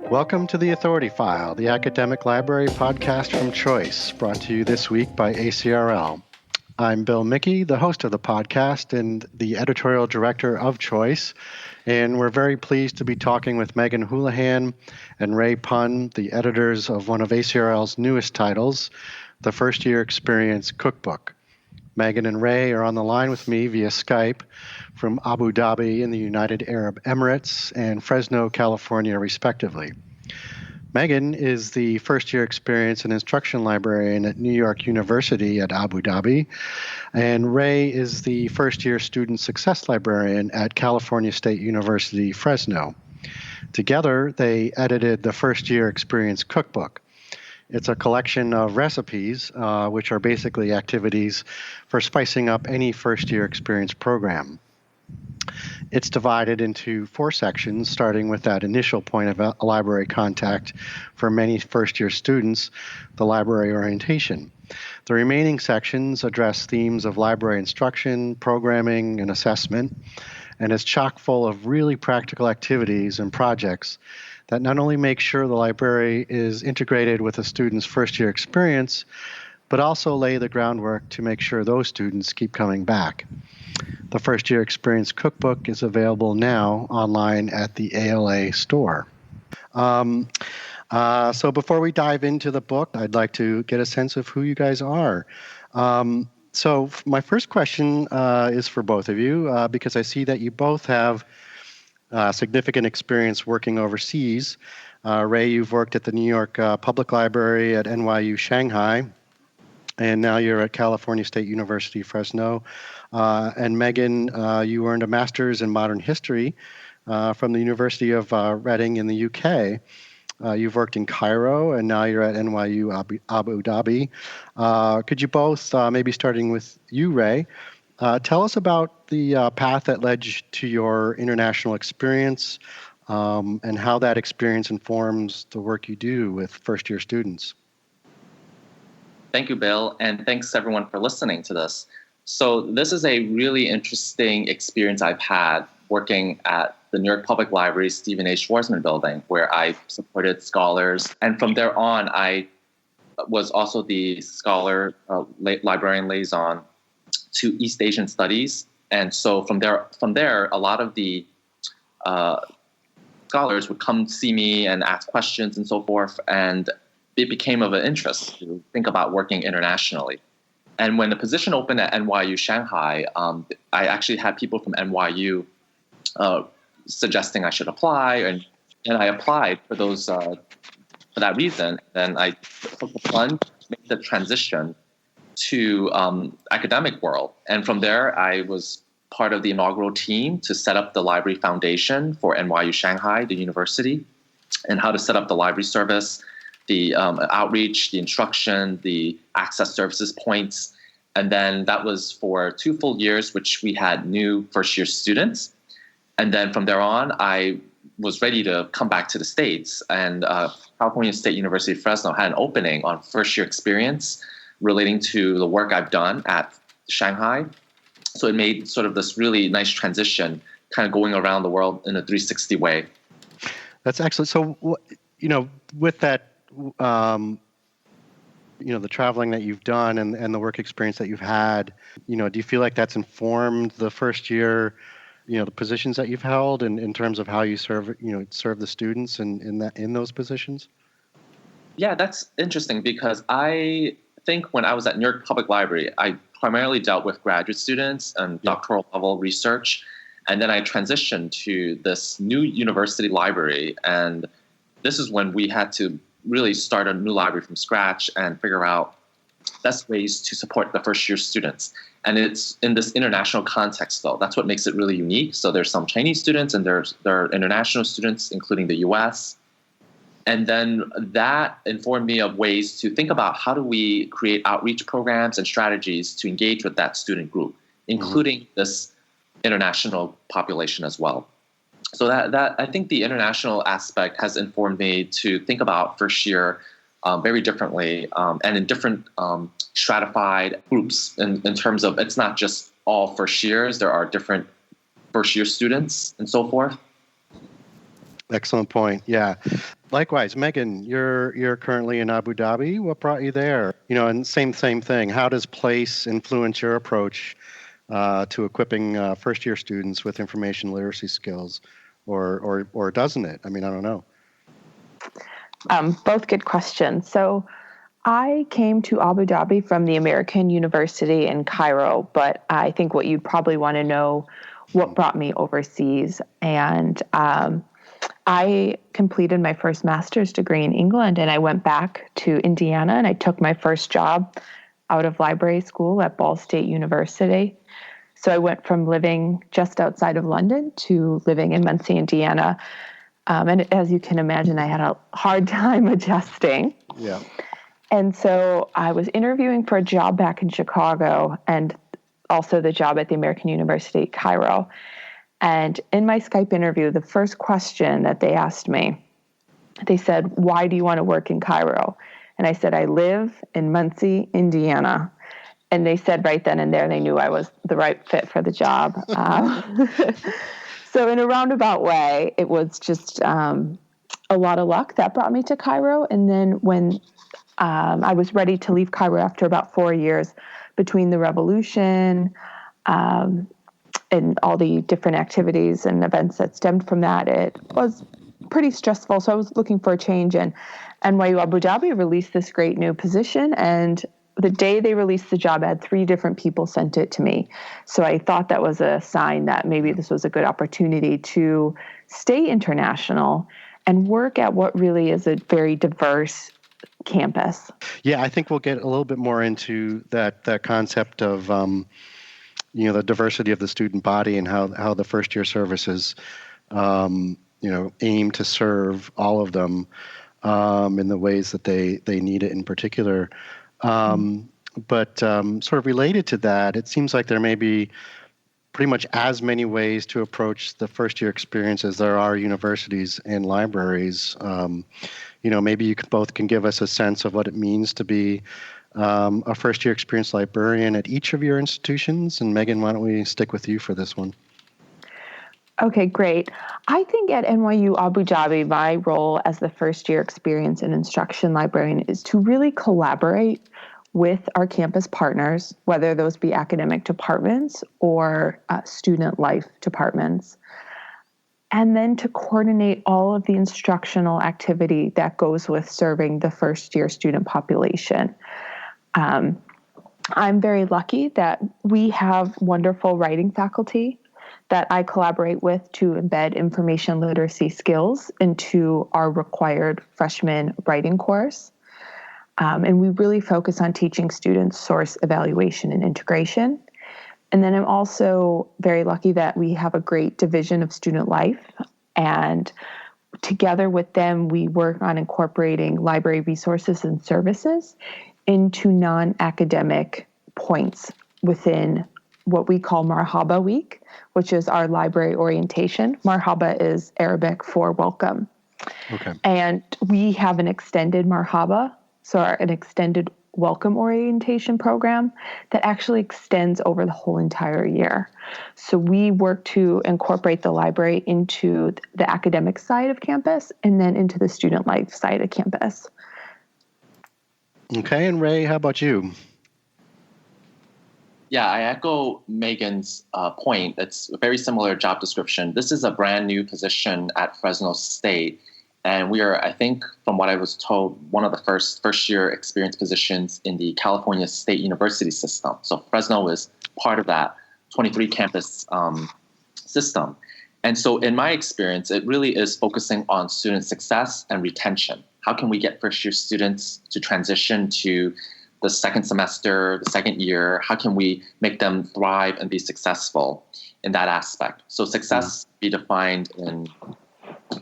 Welcome to the Authority File, the academic library podcast from Choice, brought to you this week by ACRL. I'm Bill Mickey, the host of the podcast and the editorial director of Choice, and we're very pleased to be talking with Meggan Houlihan and Ray Pun, the editors of one of ACRL's newest titles, the First Year Experience Cookbook. Meggan and Ray are on the line with me via Skype from Abu Dhabi in the United Arab Emirates and Fresno, California, respectively. Meggan is the first-year experience and instruction librarian at New York University at Abu Dhabi, and Ray is the first-year student success librarian at California State University, Fresno. Together, they edited the First-Year Experience Cookbook. It's a collection of recipes, which are basically activities for spicing up any first-year experience program. It's divided into 4 sections, starting with that initial point of a library contact for many first-year students, the library orientation. The remaining sections address themes of library instruction, programming, and assessment, and is chock full of really practical activities and projects that not only make sure the library is integrated with a student's first-year experience, but also lay the groundwork to make sure those students keep coming back. The First Year Experience Cookbook is available now online at the ALA store. So before we dive into the book, I'd like to get a sense of who you guys are. So my first question is for both of you, because I see that you both have significant experience working overseas. Ray, you've worked at the New York Public Library at NYU Shanghai, and now you're at California State University, Fresno. And Meggan, you earned a master's in modern history from the University of Reading in the UK. You've worked in Cairo, and now you're at NYU Abu Dhabi. Could you both, maybe starting with you, Ray, tell us about the path that led to your international experience and how that experience informs the work you do with first-year students. Thank you, Bill, and thanks everyone for listening to this. So this is a really interesting experience I've had working at the New York Public Library Stephen A. Schwarzman building, where I supported scholars. And from there on, I was also the scholar librarian liaison to East Asian Studies. And so from there, a lot of the scholars would come see me and ask questions and so forth. And it became of an interest to think about working internationally. And when the position opened at NYU Shanghai, I actually had people from NYU suggesting I should apply, and I applied for those for that reason. Then I took the plunge, made the transition to academic world, and from there I was part of the inaugural team to set up the Library Foundation for NYU Shanghai, the university, and how to set up the library service, the outreach, the instruction, the access services points. And then that was for 2 full years, which we had new first-year students. And then from there on, I was ready to come back to the States. And California State University Fresno had an opening on first-year experience relating to the work I've done at Shanghai. So it made sort of this really nice transition, kind of going around the world in a 360 way. That's excellent. So, with that, the traveling that you've done and the work experience that you've had, do you feel like that's informed the first year, the positions that you've held in terms of how you serve the students in those positions? Yeah, that's interesting because I think when I was at New York Public Library, I primarily dealt with graduate students and doctoral level research. And then I transitioned to this new university library. And this is when we had to really start a new library from scratch and figure out best ways to support the first year students. And it's in this international context, though. That's what makes it really unique. So there's some Chinese students and there are international students, including the US. And then that informed me of ways to think about how do we create outreach programs and strategies to engage with that student group, including this international population as well. So that I think the international aspect has informed me to think about first year very differently and in different stratified groups in terms of it's not just all first years. There are different first year students and so forth. Excellent point. Yeah. Likewise, Meggan, you're currently in Abu Dhabi. What brought you there? And same thing. How does place influence your approach to equipping first-year students with information literacy skills, or doesn't it? I don't know. Both good questions. So I came to Abu Dhabi from the American University in Cairo, but I think what you'd probably want to know what brought me overseas. And I completed my first master's degree in England, and I went back to Indiana, and I took my first job out of library school at Ball State University. So I went from living just outside of London to living in Muncie, Indiana. And as you can imagine, I had a hard time adjusting. Yeah. And so I was interviewing for a job back in Chicago and also the job at the American University, Cairo. And in my Skype interview, the first question that they asked me, they said, "Why do you want to work in Cairo?" And I said, "I live in Muncie, Indiana." And they said right then and there, they knew I was the right fit for the job. So in a roundabout way, it was just a lot of luck that brought me to Cairo. And then when I was ready to leave Cairo after about 4 years, between the revolution and all the different activities and events that stemmed from that, it was pretty stressful. So I was looking for a change, and NYU Abu Dhabi released this great new position. And the day they released the job ad, 3 different people sent it to me. So I thought that was a sign that maybe this was a good opportunity to stay international and work at what really is a very diverse campus. Yeah, I think we'll get a little bit more into that concept of the diversity of the student body and how the first year services aim to serve all of them in the ways that they need it in particular. But sort of related to that, it seems like there may be pretty much as many ways to approach the first year experience as there are universities and libraries. Maybe you both can give us a sense of what it means to be a first year experience librarian at each of your institutions. And Meggan, why don't we stick with you for this one? Okay, great. I think at NYU Abu Dhabi, my role as the first year experience and instruction librarian is to really collaborate with our campus partners, whether those be academic departments or student life departments, and then to coordinate all of the instructional activity that goes with serving the first year student population. I'm very lucky that we have wonderful writing faculty that I collaborate with to embed information literacy skills into our required freshman writing course. And we really focus on teaching students source evaluation and integration. And then I'm also very lucky that we have a great division of student life. And together with them, we work on incorporating library resources and services into non-academic points within what we call Marhaba Week, which is our library orientation. Marhaba is Arabic for welcome. Okay. And we have an extended Marhaba, so an extended welcome orientation program that actually extends over the whole entire year. So we work to incorporate the library into the academic side of campus and then into the student life side of campus. Okay, and Ray, how about you? Yeah, I echo Meggan's point. It's a very similar job description. This is a brand new position at Fresno State. And we are, I think, from what I was told, one of the first year experience positions in the California State University system. So Fresno is part of that 23 campus system. And so in my experience, it really is focusing on student success and retention. How can we get first year students to transition to the second semester, the second year? How can we make them thrive and be successful in that aspect? So success be defined in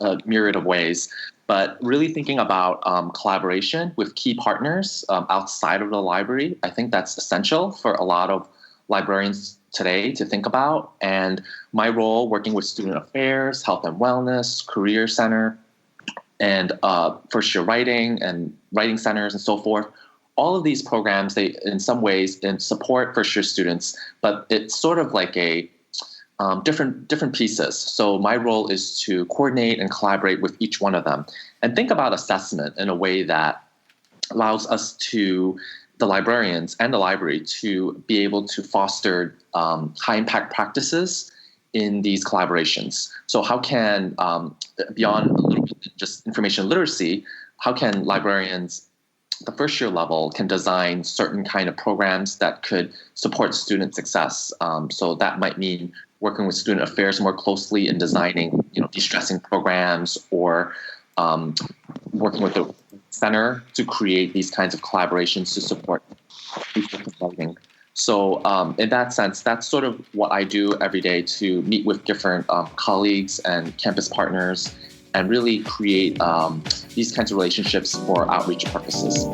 a myriad of ways, but really thinking about collaboration with key partners outside of the library. I think that's essential for a lot of librarians today to think about. And my role working with student affairs, health and wellness, career center, and first year writing and writing centers and so forth. All of these programs, they in some ways support first year students, but it's sort of like a different pieces. So my role is to coordinate and collaborate with each one of them and think about assessment in a way that allows us the librarians and the library, to be able to foster high impact practices in these collaborations. So how can, beyond a little bit just information literacy, how can librarians, the first year level, can design certain kind of programs that could support student success? So that might mean working with student affairs more closely in designing, de-stressing programs, or working with the center to create these kinds of collaborations to support research writing. So in that sense, that's sort of what I do every day, to meet with different colleagues and campus partners and really create these kinds of relationships for outreach purposes.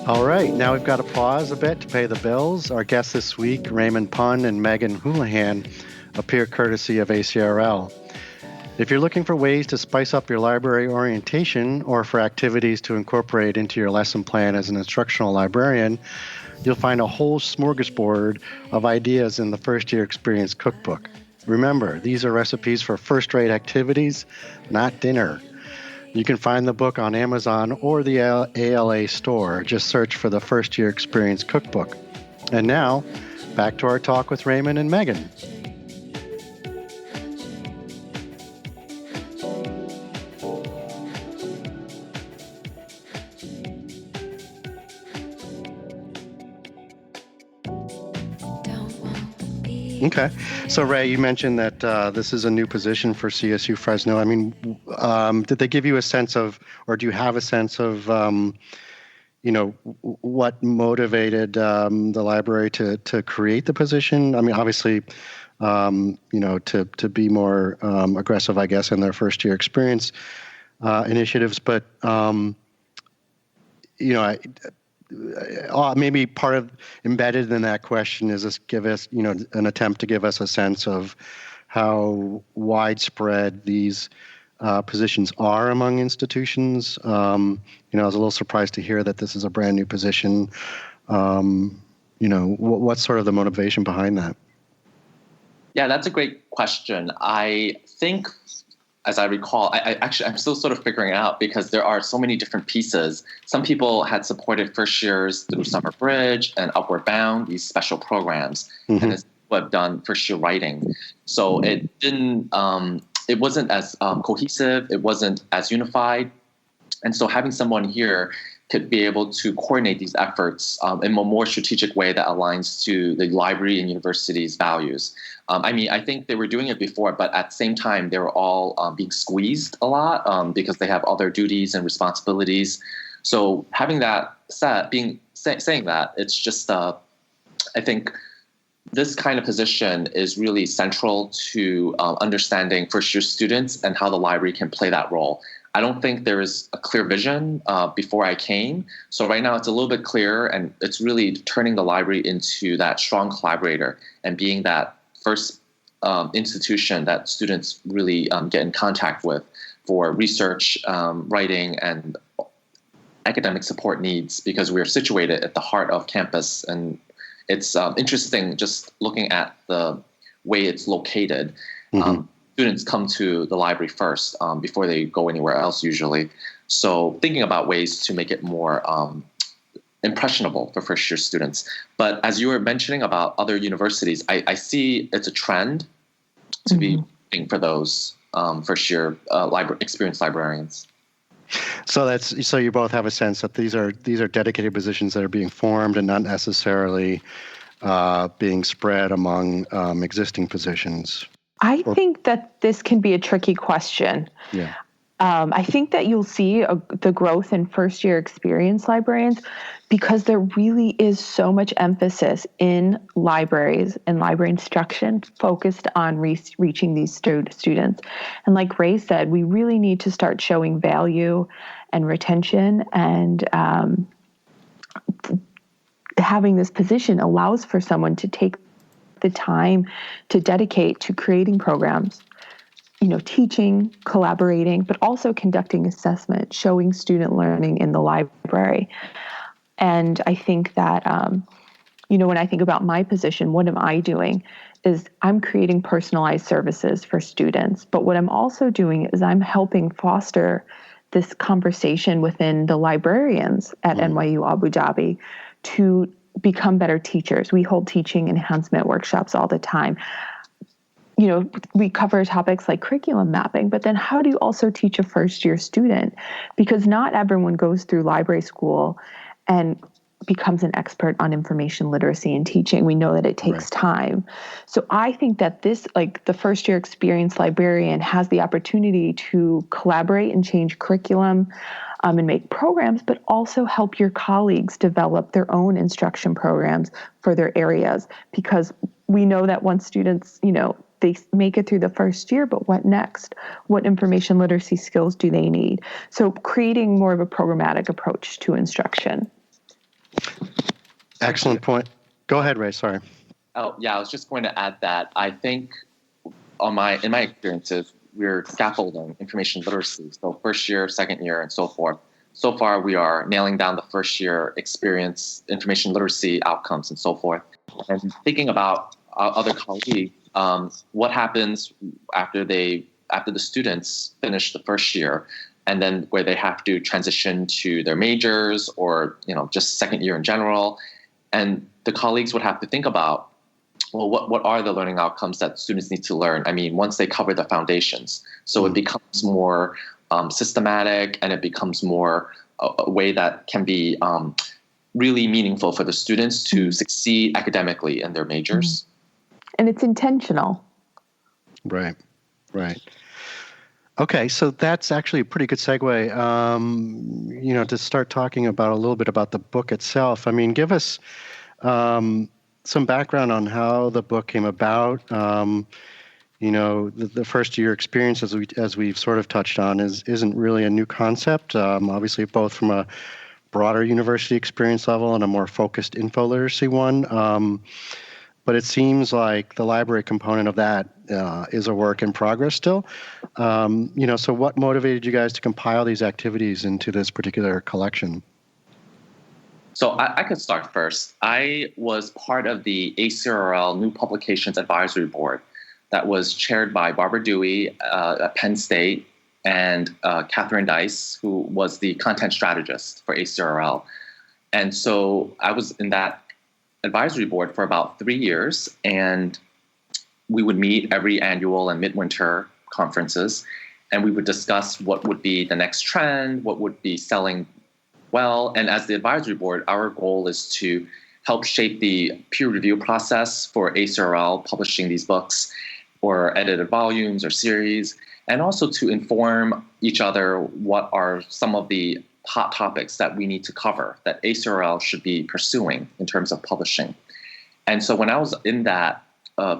All right, now we've got to pause a bit to pay the bills. Our guests this week, Raymond Pun and Meggan Houlihan, appear courtesy of ACRL. If you're looking for ways to spice up your library orientation or for activities to incorporate into your lesson plan as an instructional librarian, you'll find a whole smorgasbord of ideas in the First Year Experience Cookbook. Remember, these are recipes for first-rate activities, not dinner. You can find the book on Amazon or the ALA store. Just search for the First Year Experience Cookbook. And now, back to our talk with Raymond and Meggan. Okay. So, Ray, you mentioned that this is a new position for CSU Fresno. I mean, did they give you a sense of, or do you have a sense of, what motivated the library to create the position? I mean, obviously, to be more aggressive, I guess, in their first year experience initiatives. But, maybe part of embedded in that question is this give us, an attempt to give us a sense of how widespread these positions are among institutions. I was a little surprised to hear that this is a brand new position. What's sort of the motivation behind that? Yeah, that's a great question. I think, as I recall, I'm still sort of figuring it out because there are so many different pieces. Some people had supported first years through Summer Bridge and Upward Bound, these special programs, and it's what I've done first year writing. So it wasn't as cohesive, it wasn't as unified. And so having someone here could be able to coordinate these efforts in a more strategic way that aligns to the library and university's values. I think they were doing it before, but at the same time, they were all being squeezed a lot because they have other duties and responsibilities. So having that saying that, it's just, I think this kind of position is really central to understanding first-year students and how the library can play that role. I don't think there is a clear vision before I came. So right now it's a little bit clearer, and it's really turning the library into that strong collaborator and being that first institution that students really get in contact with for research, writing, and academic support needs, because we're situated at the heart of campus. And it's interesting just looking at the way it's located. Students come to the library first before they go anywhere else usually. So thinking about ways to make it more impressionable for first year students. But as you were mentioning about other universities, I see it's a trend to be looking for those first year experienced librarians. So you both have a sense that these are dedicated positions that are being formed and not necessarily being spread among existing positions. I think that this can be a tricky question. Yeah. I think that you'll see the growth in first-year experienced librarians because there really is so much emphasis in libraries and library instruction focused on reaching these students. And like Ray said, we really need to start showing value and retention, and having this position allows for someone to take the time to dedicate to creating programs, teaching, collaborating, but also conducting assessment, showing student learning in the library. And I think that, when I think about my position, what am I doing? Is I'm creating personalized services for students. But what I'm also doing is I'm helping foster this conversation within the librarians at NYU Abu Dhabi to become better teachers. We hold teaching enhancement workshops all the time. We cover topics like curriculum mapping, but then how do you also teach a first-year student? Because not everyone goes through library school and becomes an expert on information literacy and teaching. We know that it takes time. So I think that this, like the first-year experienced librarian, has the opportunity to collaborate and change curriculum and make programs, but also help your colleagues develop their own instruction programs for their areas. Because we know that once students, they make it through the first year, but what next? What information literacy skills do they need? So creating more of a programmatic approach to instruction. Excellent point. Go ahead, Ray. Sorry. Oh, yeah. I was just going to add that I think in my experiences, we're scaffolding information literacy. So first year, second year, and so forth. So far, we are nailing down the first year experience, information literacy outcomes, and so forth. And thinking about other colleagues, what happens after the students finish the first year, and then where they have to transition to their majors or just second year in general, and the colleagues would have to think about, well, what are the learning outcomes that students need to learn? I mean, once they cover the foundations, so it becomes more systematic, and it becomes more a way that can be really meaningful for the students to succeed academically in their majors. And it's intentional. Right. Okay, so that's actually a pretty good segue, to start talking about a little bit about the book itself. I mean, give us some background on how the book came about. The first year experience, as we've sort of touched on, isn't really a new concept. Obviously, both from a broader university experience level and a more focused info literacy one. But it seems like the library component of that is a work in progress still. So what motivated you guys to compile these activities into this particular collection? So I could start first. I was part of the ACRL New Publications Advisory Board that was chaired by Barbara Dewey at Penn State and Catherine Dice, who was the content strategist for ACRL. And so I was in that advisory board for about 3 years, and we would meet every annual and midwinter conferences, and we would discuss what would be the next trend, what would be selling well. And as the advisory board, our goal is to help shape the peer review process for ACRL publishing these books or edited volumes or series, and also to inform each other what are some of the hot topics that we need to cover that ACRL should be pursuing in terms of publishing. And so when I was in that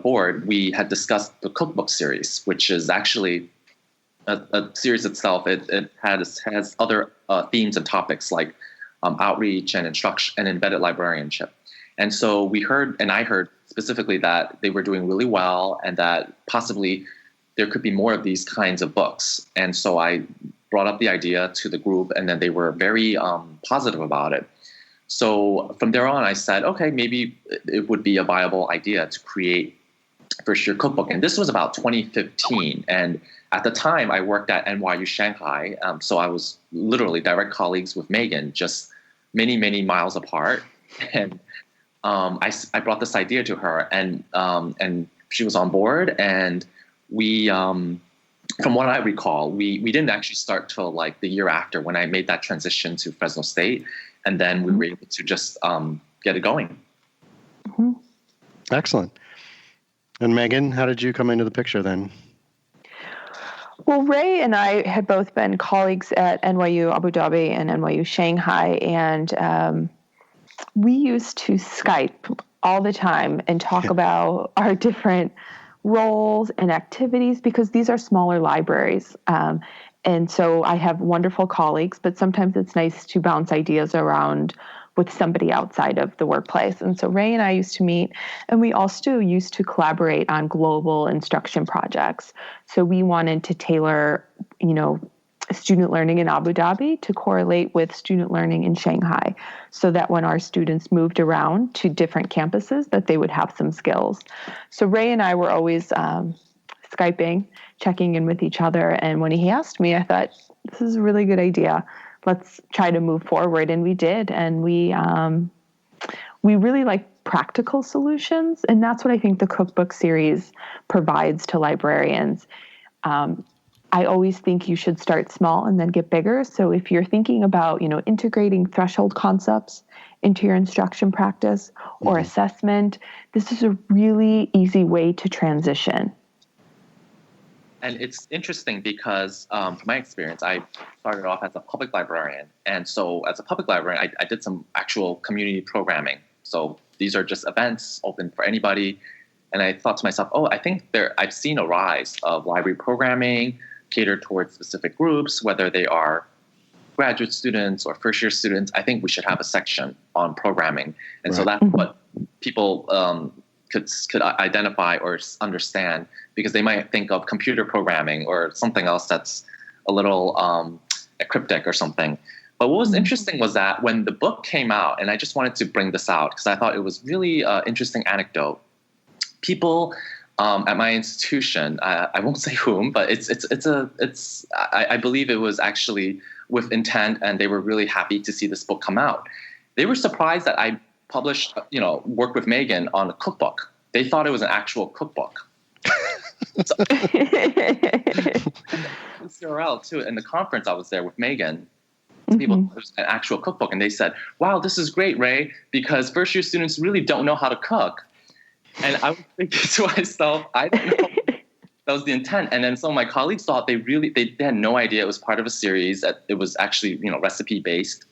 board, we had discussed the Cookbook series, which is actually a series itself. It has other themes and topics like outreach and instruction and embedded librarianship. And so I heard specifically that they were doing really well and that possibly there could be more of these kinds of books. And so I brought up the idea to the group, and then they were very positive about it. So from there on, I said, okay, maybe it would be a viable idea to create first year cookbook. And this was about 2015. And at the time, I worked at NYU Shanghai. So I was literally direct colleagues with Meggan, just many, many miles apart. And I brought this idea to her, and she was on board. And we, from what I recall, we didn't actually start till like the year after when I made that transition to Fresno State. And then we were able to just get it going. Mm-hmm. Excellent. And Meggan, how did you come into the picture then? Well, Ray and I had both been colleagues at NYU Abu Dhabi and NYU Shanghai, and we used to Skype all the time and talk about our different roles and activities, because these are smaller libraries. And so I have wonderful colleagues, but sometimes it's nice to bounce ideas around with somebody outside of the workplace. And so Ray and I used to meet, and we also used to collaborate on global instruction projects. So we wanted to tailor, student learning in Abu Dhabi to correlate with student learning in Shanghai, so that when our students moved around to different campuses, that they would have some skills. So Ray and I were always Skyping, checking in with each other. And when he asked me, I thought, this is a really good idea. Let's try to move forward. And we did. And we really like practical solutions. And that's what I think the Cookbook series provides to librarians. I always think you should start small and then get bigger. So if you're thinking about, integrating threshold concepts into your instruction practice or assessment, this is a really easy way to transition. And it's interesting because from my experience, I started off as a public librarian. And so as a public librarian, I did some actual community programming. So these are just events open for anybody. And I thought to myself, I think I've seen a rise of library programming catered towards specific groups, whether they are graduate students or first-year students. I think we should have a section on programming. And so that's what people could identify or understand, because they might think of computer programming or something else that's a little cryptic or something. But what was interesting was that when the book came out, and I just wanted to bring this out because I thought it was really interesting anecdote, people at my institution, I won't say whom, but I believe it was actually with intent, and they were really happy to see this book come out. They were surprised that I published, worked with Meggan on a cookbook. They thought it was an actual cookbook. So, CRL too. In the conference, I was there with Meggan. People, it was an actual cookbook, and they said, "Wow, this is great, Ray, because first-year students really don't know how to cook." And I was thinking to myself, I don't know. That was the intent. And then some of my colleagues thought they had no idea it was part of a series, that it was actually, recipe based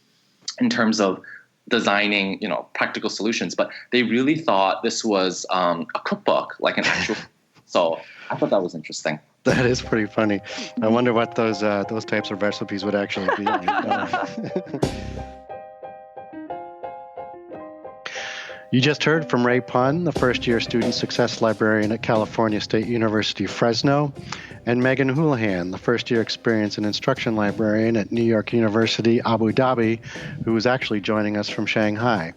in terms of designing, practical solutions. But they really thought this was a cookbook, like an actual. So I thought that was interesting. That is pretty funny. I wonder what those types of recipes would actually be. You just heard from Ray Pun, the first-year student success librarian at California State University, Fresno, and Meggan Houlihan, the first-year experience and instruction librarian at New York University, Abu Dhabi, who is actually joining us from Shanghai.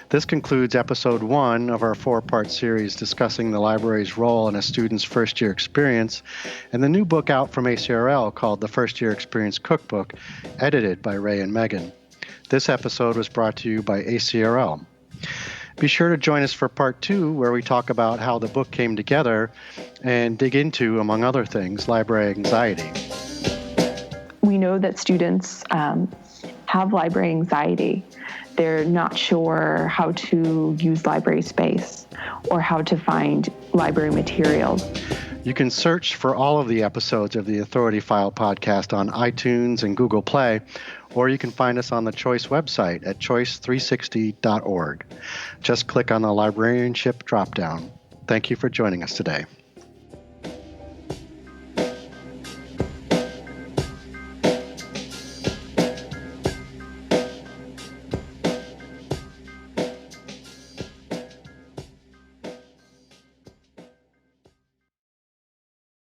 This concludes episode 1 of our 4-part series discussing the library's role in a student's first-year experience, and the new book out from ACRL called The First-Year Experience Cookbook, edited by Ray and Meggan. This episode was brought to you by ACRL. Be sure to join us for part 2, where we talk about how the book came together and dig into, among other things, library anxiety. We know that students have library anxiety. They're not sure how to use library space or how to find library materials. You can search for all of the episodes of the Authority File podcast on iTunes and Google Play, or you can find us on the Choice website at choice360.org. Just click on the librarianship dropdown. Thank you for joining us today.